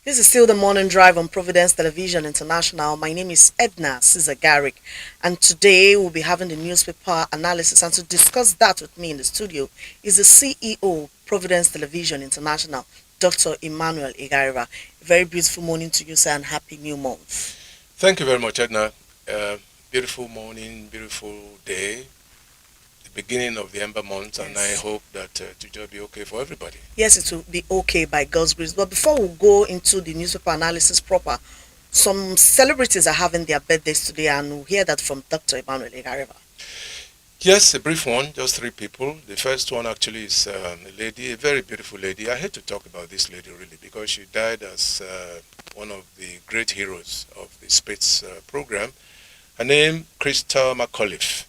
This is still the morning drive on Providence Television International. My name is Edna Cesar, and today we'll be having the newspaper analysis. And to discuss that with me in the studio is the CEO, Providence Television International, Dr. Emmanuel Igariva. Very beautiful morning to you, sir, and happy new month. Thank you very much, Edna. Beautiful morning, beautiful day, the beginning of the Ember month, and I Yes. hope that it will be okay for everybody. Yes, it will be okay by God's grace. But before we go into the newspaper analysis proper, some celebrities are having their birthdays today, and we'll hear that from Dr. Emmanuel Igariva. Yes, a brief one, just three people. The first one actually is a lady, a very beautiful lady. I hate to talk about this lady really because she died as one of the great heroes of the space program. Her name, Crystal McAuliffe.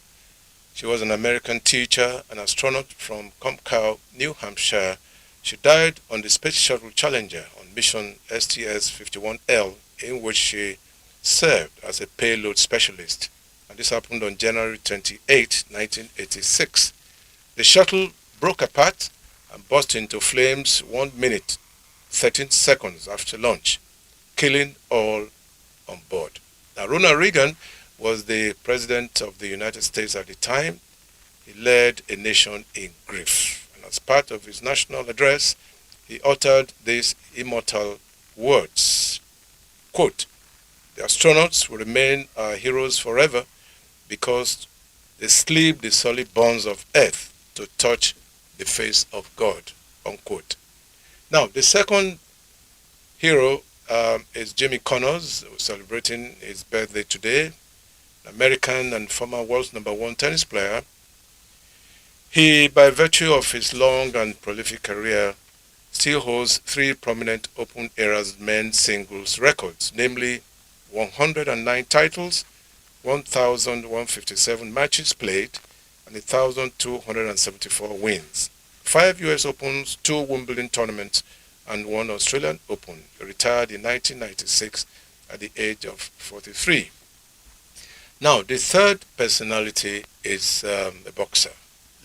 She was an American teacher, an astronaut from Comcow, New Hampshire. She died on the Space Shuttle Challenger on mission STS-51L, in which she served as a payload specialist. And this happened on January 28, 1986. The shuttle broke apart and burst into flames 1 minute, 13 seconds after launch, killing all on board. Now, Ronald Reagan was the president of the United States at the time. He led a nation in grief. And as part of his national address, he uttered these immortal words, quote, "The astronauts will remain our heroes forever because they sleep the solid bones of earth to touch the face of God," unquote. Now, the second hero is Jimmy Connors, who's celebrating his birthday today. American and former world's #1 tennis player. He, by virtue of his long and prolific career, still holds three prominent Open Era's men's singles records, namely 109 titles, 1,157 matches played, and 1,274 wins. 5 US Opens, 2 Wimbledon tournaments, and 1 Australian Open. He retired in 1996 at the age of 43. Now, the third personality is a boxer,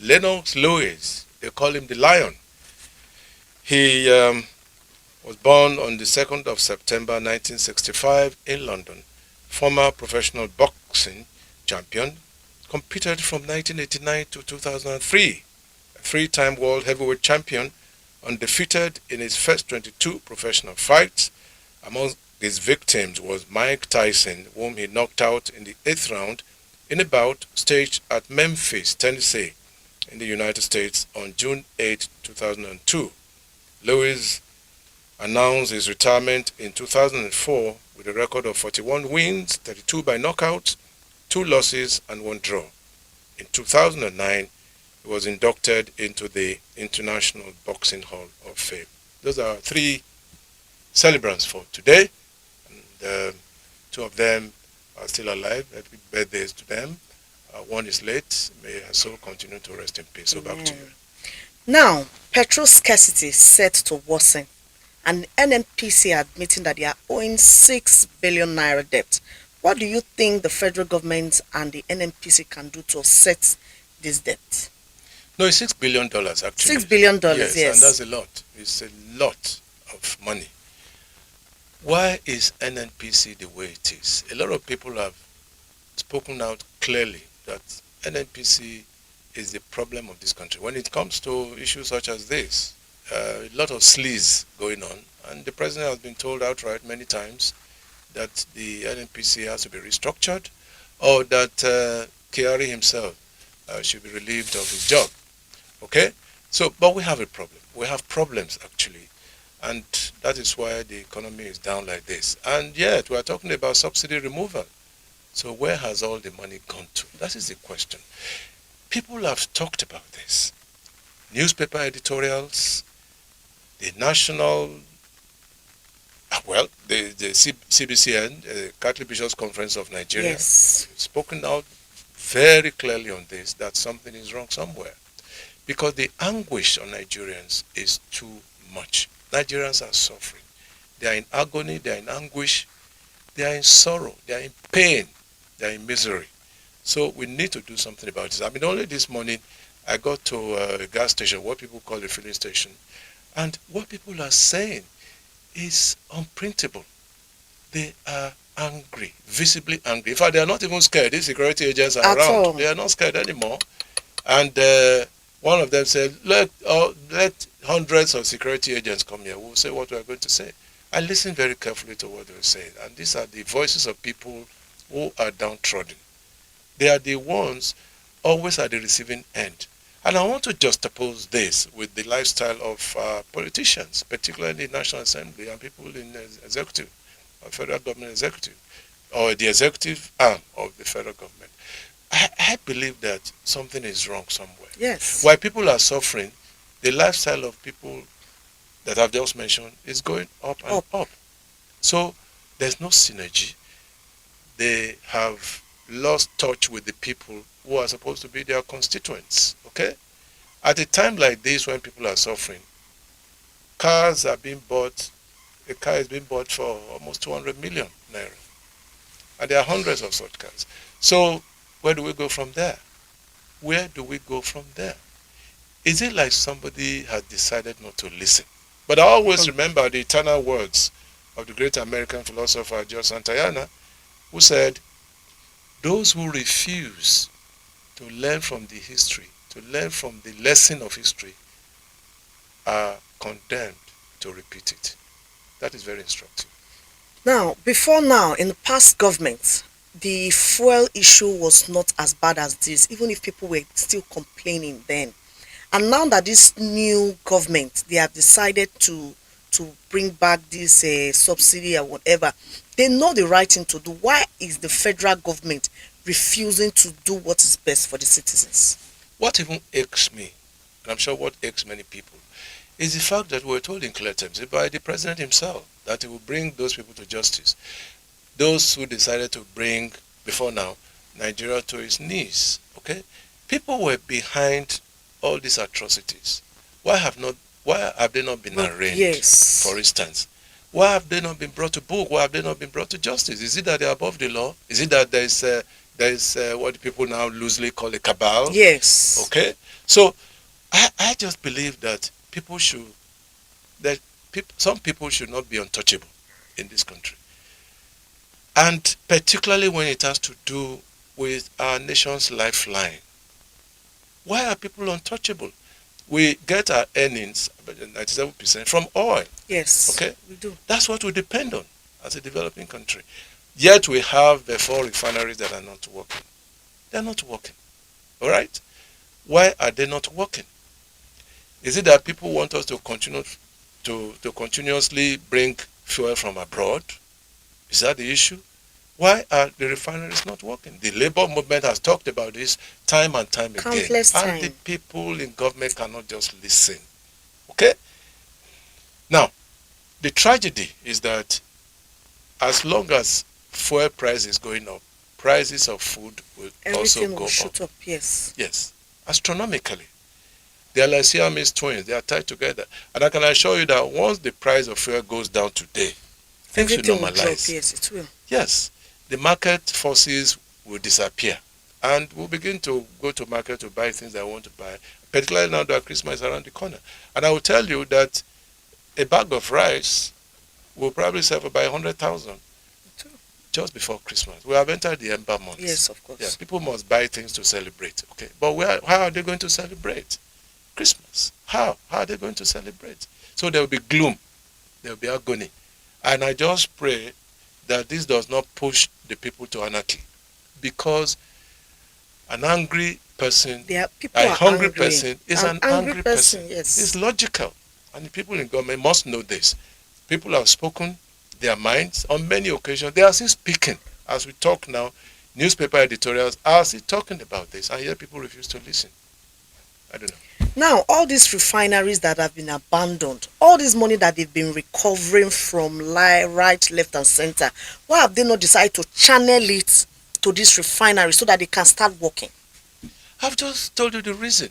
Lennox Lewis. They call him the Lion. He was born on the 2nd of September 1965 in London. Former professional boxing champion, competed from 1989 to 2003. A three-time world heavyweight champion, undefeated in his first 22 professional fights. Among his victims was Mike Tyson, whom he knocked out in the 8th round in a bout staged at Memphis, Tennessee, in the United States on June 8, 2002. Lewis announced his retirement in 2004 with a record of 41 wins, 32 by knockout, 2 losses, and 1 draw. In 2009, he was inducted into the International Boxing Hall of Fame. Those are three celebrants for today. And, 2 of them are still alive. Happy birthdays to them. One is late. May her soul continue to rest in peace. So back to you. Now, petrol scarcity is set to worsen, and NNPC are admitting that they are owing 6 billion naira debt. What do you think the federal government and the NNPC can do to offset this debt? No, it's $6 billion actually. $6 billion, Yes, and yes. that's a lot. It's a lot of money. Why is NNPC the way it is? A lot of people have spoken out clearly that NNPC is the problem of this country. When it comes to issues such as this, a lot of sleaze going on, and the president has been told outright many times that the NNPC has to be restructured, or that Kyari himself should be relieved of his job. Okay? So, but we have a problem. We have problems actually, and that is why the economy is down like this. And yet, we are talking about subsidy removal. So where has all the money gone to? That is the question. People have talked about this. Newspaper editorials, the national, the CBCN, Catholic Bishops Conference of Nigeria, Yes. spoken out very clearly on this, that something is wrong somewhere. Because the anguish on Nigerians is too much. Nigerians are suffering. They are in agony, they are in anguish, they are in sorrow, they are in pain, they are in misery. So we need to do something about this. I mean, only this morning I got to a gas station, what people call a filling station, and what people are saying is unprintable. They are angry, visibly angry. In fact, they are not even scared. These security agents are At around. all. They are not scared anymore. And one of them said, let hundreds of security agents come here. We'll say what we are going to say. I listened very carefully to what they were saying. And these are the voices of people who are downtrodden. They are the ones always at the receiving end. And I want to juxtapose this with the lifestyle of politicians, particularly in the National Assembly and people in the executive, or federal government executive, or the executive arm of the federal government. I believe that something is wrong somewhere. Yes. While people are suffering, the lifestyle of people that I've just mentioned is going up and up. So there's no synergy. They have lost touch with the people who are supposed to be their constituents. Okay? At a time like this when people are suffering, cars are being bought, a car is being bought for almost 200 million naira. And there are hundreds of such cars. So where do we go from there? Where do we go from there? Is it like somebody has decided not to listen? But I always remember the eternal words of the great American philosopher George Santayana, who said, those who refuse to learn from the history, to learn from the lesson of history, are condemned to repeat it. That is very instructive. Now, before now, in the past government, the fuel issue was not as bad as this, even if people were still complaining then. And now that this new government, they have decided to bring back this subsidy or whatever, they know the right thing to do. Why is the federal government refusing to do what is best for the citizens? What even aches me, and I'm sure what aches many people, is the fact that we're told in clear terms by the president himself that he will bring those people to justice. Those who decided to bring, before now, Nigeria to its knees. Okay? People were behind all these atrocities. Why have they not been arraigned? Yes. For instance? Why have they not been brought to book? Why have they not been brought to justice? Is it that they're above the law? Is it that there is what people now loosely call a cabal? Yes. Okay? So I just believe that some people should not be untouchable in this country. And particularly when it has to do with our nation's lifeline. Why are people untouchable? We get our earnings, 97%, from oil. Yes, okay? we do. That's what we depend on as a developing country. Yet we have the 4 refineries that are not working. They're not working. All right? Why are they not working? Is it that people want us to continue to continuously bring fuel from abroad? Is that the issue? Why are the refineries not working? The labor movement has talked about this time and time again. Countless time. And the people in government cannot just listen. Okay? Now, the tragedy is that as long as fuel price is going up, prices of food will also go will shoot up. up. Yes. Yes, astronomically. They are like Siamese twins. They are tied together. And I can assure you that once the price of fuel goes down today, things will Everything will normalize. drop. Yes, it will. Yes, the market forces will disappear. And we'll begin to go to market to buy things I want to buy, particularly now that Christmas is around the corner. And I will tell you that a bag of rice will probably sell for by 100,000 just before Christmas. We have entered the Ember months. Yes, of course. Yeah, people must buy things to celebrate. Okay, but how are they going to celebrate Christmas? How are they going to celebrate? So there will be gloom, there will be agony, and I just pray that this does not push the people to anarchy, because an angry person, a hungry person is an angry person. Yes. It's logical, and the people in government must know this. People have spoken their minds on many occasions. They are still speaking as we talk now. Newspaper editorials are still talking about this, and yet people refuse to listen. I don't know. Now, all these refineries that have been abandoned, all this money that they've been recovering from right, left, and center, why have they not decided to channel it to this refinery so that they can start working? I've just told you the reason.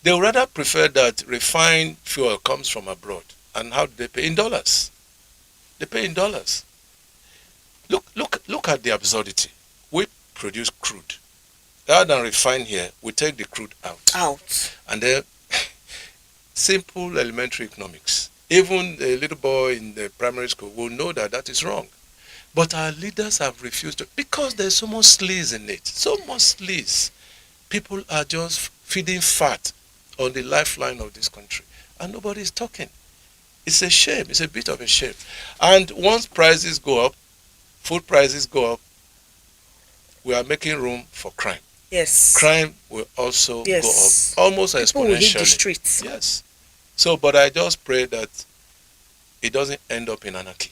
They would rather prefer that refined fuel comes from abroad. And how do they pay? In dollars. They pay in dollars. Look at the absurdity. We produce crude. Rather than refine here, we take the crude out. Out. And then, simple elementary economics. Even a little boy in the primary school will know that that is wrong. But our leaders have refused to, because there's so much sleaze in it, so much sleaze. People are just feeding fat on the lifeline of this country, and nobody is talking. It's a shame. It's a bit of a shame. And once prices go up, food prices go up, we are making room for crime. Yes. Crime will also go up almost exponentially. People will hit the streets. Yes. So, but I just pray that it doesn't end up in anarchy.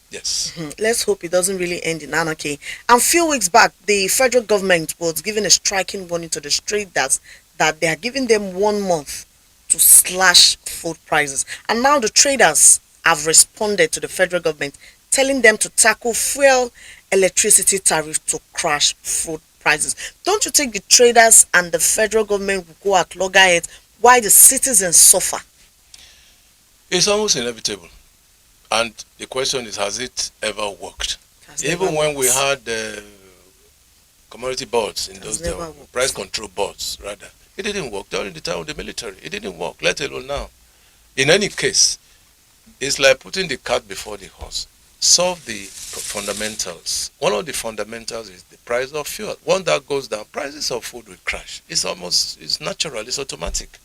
Yes. Let's hope it doesn't really end in anarchy. And a few weeks back, the federal government was giving a striking warning to the traders that they are giving them 1 month to slash food prices. And now the traders have responded to the federal government, telling them to tackle fuel, electricity tariff to crash food prices. Don't you think the traders and the federal government will go at loggerheads while the citizens suffer? It's almost inevitable. And the question is, has it ever worked? Even when we had commodity boards in those days, price control boards rather, it didn't work. During the time of the military, it didn't work, let alone now. In any case, it's like putting the cart before the horse. Solve the fundamentals. One of the fundamentals is the price of fuel. Once that goes down, prices of food will crash. It's natural, it's automatic.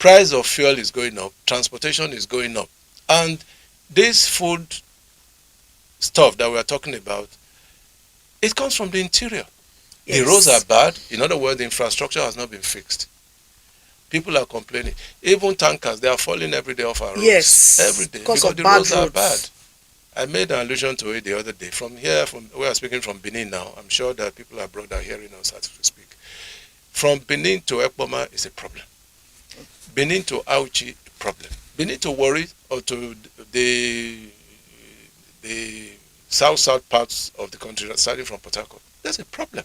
Price of fuel is going up, transportation is going up. And this food stuff that we are talking about, it comes from the interior. Yes. The roads are bad. In other words, the infrastructure has not been fixed. People are complaining. Even tankers, they are falling every day off our roads. Yes, every day. Because the roads are bad. I made an allusion to it the other day. From here, we are speaking from Benin now. I'm sure that people abroad are hearing us as we speak. From Benin to Ekpoma is a problem. Benin to Auchi, a problem. Benin to Warri, or to the south parts of the country, starting from Port Harcourt, there's a problem.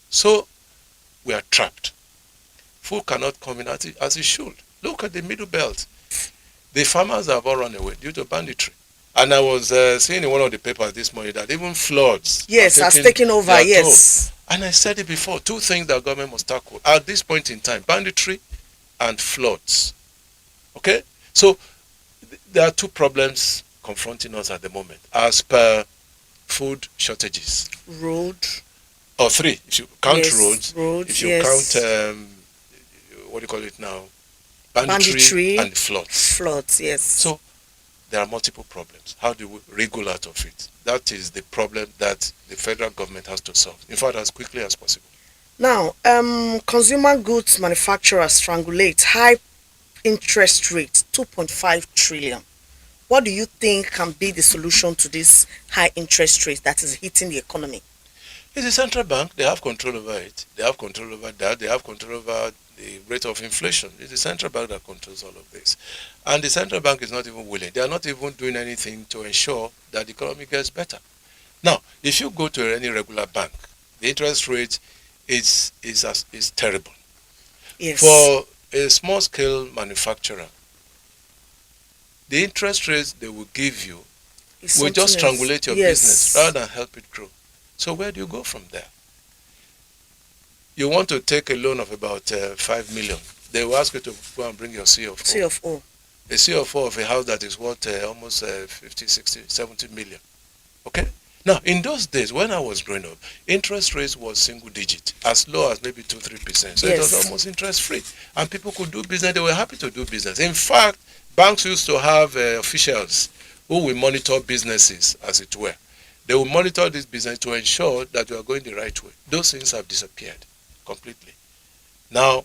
So we are trapped. Food cannot come in as it should. Look at the middle belt. The farmers have all run away due to banditry. And I was seeing in one of the papers this morning that even floods has taken over, yes. And I said it before, 2 things that government must tackle at this point in time: banditry and floods. Okay? So there are 2 problems confronting us at the moment as per food shortages. Road. Or 3, if you count roads. If you count, what do you call it now? Banditry and floods. Floods, yes. So there are multiple problems. How do we wriggle out of it? That is the problem that the federal government has to solve. In fact, as quickly as possible. Now, consumer goods manufacturers strangulate high interest rate, 2.5 trillion. What do you think can be the solution to this high interest rate that is hitting the economy? It's the central bank. They have control over it. They have control over that. They have control over the rate of inflation. It's the central bank that controls all of this. And the central bank is not even willing. They are not even doing anything to ensure that the economy gets better. Now, if you go to any regular bank, the interest rate is terrible. Yes. For a small-scale manufacturer, the interest rates they will give you will just strangulate your business rather than help it grow. So where do you go from there? You want to take a loan of about 5 million. They will ask you to go and bring your C of O. C of O. A C of O of a house that is worth almost 50, 60, 70 million. Okay? Now, in those days, when I was growing up, interest rates was single digit, as low as maybe 2-3%. So it was almost interest free. And people could do business. They were happy to do business. In fact, banks used to have officials who will monitor businesses, as it were. They will monitor this business to ensure that we are going the right way. Those things have disappeared completely. Now,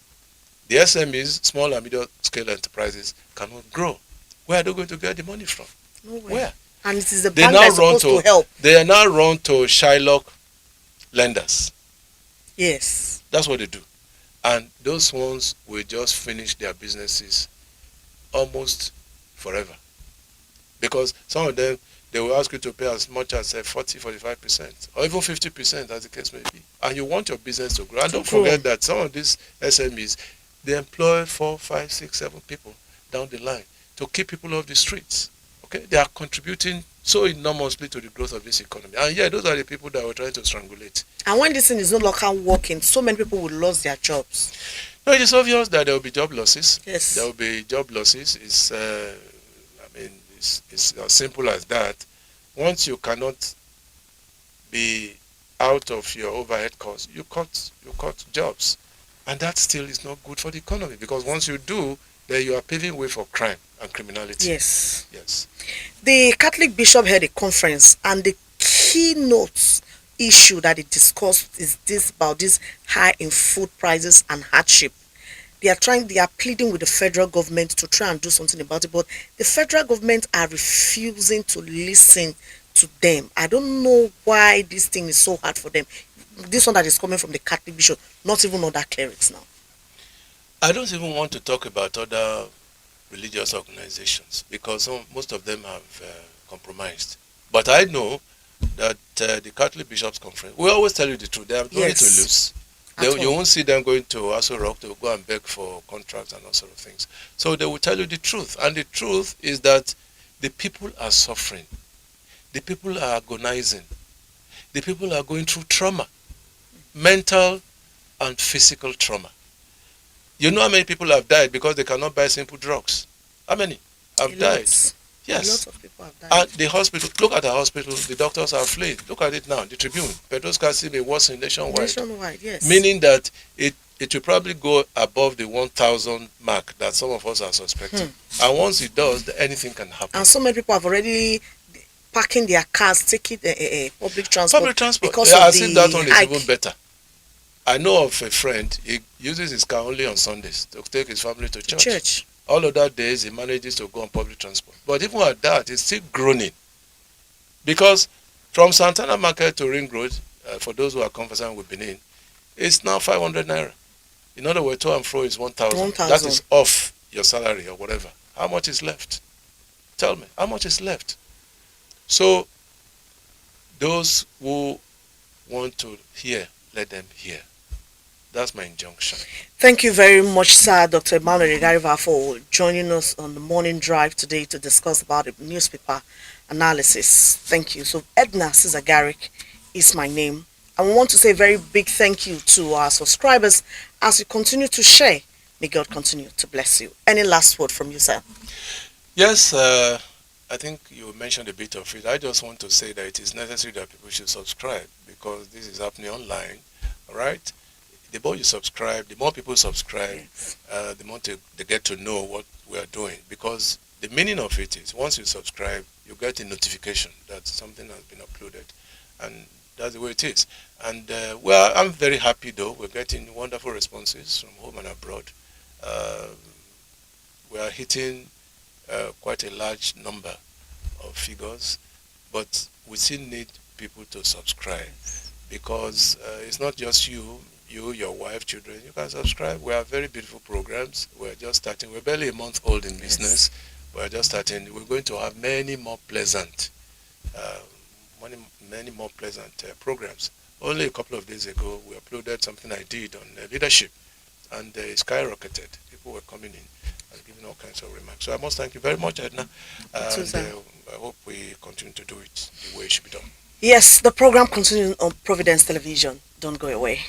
the SMEs, small and medium scale enterprises, cannot grow. Where are they going to get the money from? Nowhere. Where? And it is the bank that's supposed to help. They are now run to Shylock lenders. Yes. That's what they do. And those ones will just finish their businesses almost forever. Because some of them, they will ask you to pay as much as 40-45%, or even 50%, as the case may be. And you want your business to grow. And don't forget that some of these SMEs, they employ 4, 5, 6, 7 people down the line to keep people off the streets. Okay, they are contributing so enormously to the growth of this economy. And yeah, those are the people that we're trying to strangulate. And when this thing is no longer working, so many people will lose their jobs. No, it is obvious that there will be job losses. Yes. There will be job losses. It's I mean, it's as simple as that. Once you cannot be out of your overhead costs, you cut jobs, and that still is not good for the economy, because once you do, then you are paving way for crime and criminality. Yes. Yes. The Catholic bishop held a conference, and the keynote issue that it discussed is this about this high in food prices and hardship. They are pleading with the federal government to try and do something about it, but the federal government are refusing to listen to them. I don't know why this thing is so hard for them. This one that is coming from the Catholic bishop, not even other clerics now. I don't even want to talk about other religious organizations, because most of them have compromised. But I know that the Catholic Bishops' Conference, we always tell you the truth. They have nothing to lose. You won't see them going to Aso Rock to go and beg for contracts and all sort of things. So they will tell you the truth. And the truth is that the people are suffering. The people are agonizing. The people are going through trauma, mental and physical trauma. You know how many people have died because they cannot buy simple drugs? How many have died? Yes. Lots of people have died. And the hospital, look at the hospital, the doctors are afraid. Look at it now, the Tribune. Pedro's Castle was nationwide. Nationwide, yes. Meaning that it will probably go above the 1,000 mark that some of us are suspecting. And once it does, anything can happen. And so many people have already parking their cars, taking public transport. Public transport. Because yeah, of I think that one is hike. even better. I know of a friend, he uses his car only on Sundays to take his family to church. All other days, he manages to go on public transport. But even at that, he's still groaning. Because from Santana Market to Ring Road, for those who are conversant with Benin, it's now 500 naira. In other words, to and fro is 1,000. That is off your salary or whatever. How much is left? Tell me, how much is left? So, those who want to hear, let them hear. That's my injunction. Thank you very much, sir, Dr. Emmanuel Igariva, for joining us on the morning drive today to discuss about the newspaper analysis. Thank you. So, Edna Caesar Garrick is my name. And we want to say a very big thank you to our subscribers as you continue to share. May God continue to bless you. Any last word from you, sir? Yes, I think you mentioned a bit of it. I just want to say that it is necessary that people should subscribe, because this is happening online, all right? The more you subscribe, the more people subscribe, the more they get to know what we are doing. Because the meaning of it is, once you subscribe, you get a notification that something has been uploaded. And that's the way it is. And well, I'm very happy though. We're getting wonderful responses from home and abroad. We are hitting quite a large number of figures, but we still need people to subscribe, because it's not just you, your wife, children. You can subscribe. We have very beautiful programs. We're just starting. We're barely a month old in business. We're just starting. We're going to have many more pleasant programs. Only a couple of days ago, we uploaded something I did on leadership, and it skyrocketed. People were coming in and giving all kinds of remarks. So I must thank you very much, Edna. And I hope we continue to do it the way it should be done. Yes, the program continues on Providence Television. Don't go away.